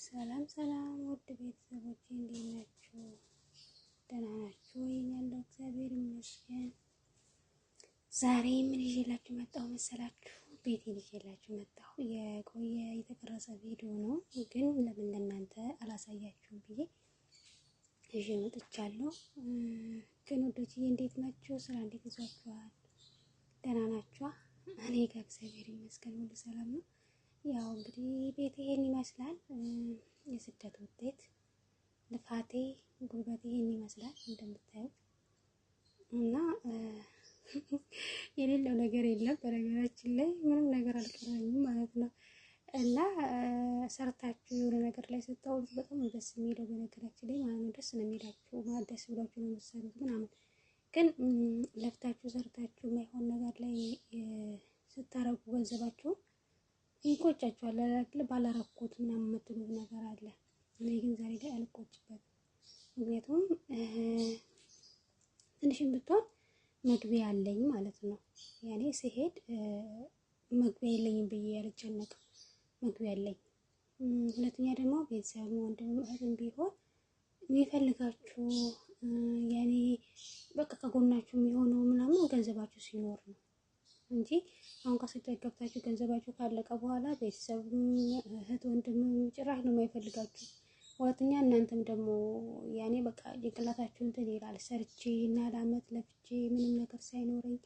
ሰላም ሰላም ውድ ቤተሰቦቼ እንዴት ናችሁ? ደህና ናችሁ ወይ? ያለው እግዚአብሔር ይመስገን። ዛሬ ምን ይዤላችሁ መጣሁ መሰላችሁ? ቤቴን ይዤላችሁ መጣሁ። የቆየ የተቀረጸ ቪዲዮ ነው፣ ግን ለምን ለእናንተ አላሳያችሁም ብዬ ይዤ መጥቻለሁ። ግን ወዶችዬ እንዴት ናችሁ? ስራ እንዴት ይዟችኋል? ደህና ናችሁ? እኔ ጋር እግዚአብሔር ይመስገን ሁሉ ሰላም ነው። ያው እንግዲህ ቤት ይሄን ይመስላል። የስደት ውጤት ልፋቴ ጉልበቴ ይሄን ይመስላል እንደምታዩት። እና የሌለው ነገር የለም በነገራችን ላይ ምንም ነገር አልቀረኝም ማለት ነው። እና ሰርታችሁ የሆነ ነገር ላይ ስታውሉት በጣም ደስ የሚለው በነገራችን ላይ ማለት ነው። ደስ ነው የሚላችሁ ማለት ደስ ብሏችሁ ነው የምትሰሩት ምናምን። ግን ለፍታችሁ ሰርታችሁ የማይሆን ነገር ላይ ስታረጉ ገንዘባችሁ ይቆጫችኋል አይደል? ባላረኩት ምናምን የምትሉት ነገር አለ። እኔ ግን ዛሬ ላይ አልቆጭበትም። ምክንያቱም ትንሽም ብትሆን መግቢያ አለኝ ማለት ነው። ያኔ ሲሄድ መግቢያ የለኝም ብዬ አልጨነቅም። መግቢያ አለኝ። ሁለተኛ ደግሞ ቤተሰብ ወንድም እህትም ቢሆን የሚፈልጋችሁ ያኔ በቃ ከጎናችሁ የሚሆነው ምናምን ገንዘባችሁ ሲኖር ነው እንጂ አሁን ከስደት ገብታችሁ ገንዘባችሁ ካለቀ በኋላ ቤተሰብ እህት ወንድም ጭራሽ ነው የማይፈልጋችሁ። ሁለተኛ እናንተም ደግሞ ያኔ በቃ ጭንቅላታችሁ እንትን ይላል። ሰርቼ እና ለአመት ለፍቼ ምንም ነገር ሳይኖረኝ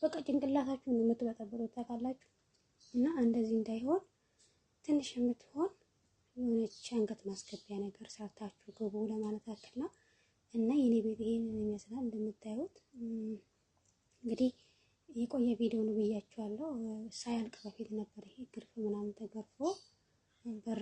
በቃ ጭንቅላታችሁን ነው የምትበጠብጡት ታውቃላችሁ። እና እንደዚህ እንዳይሆን ትንሽ የምትሆን የሆነች አንገት ማስገቢያ ነገር ሰርታችሁ ግቡ ለማለት ያክል ነው። እና የኔ ቤት ይሄንን ይመስላል እንደምታዩት። እንግዲህ የቆየ ቪዲዮ ነው ብያችኋለሁ። ሳያልቅ በፊት ነበር ይሄ ግርፍ ምናምን ተገርፎ በር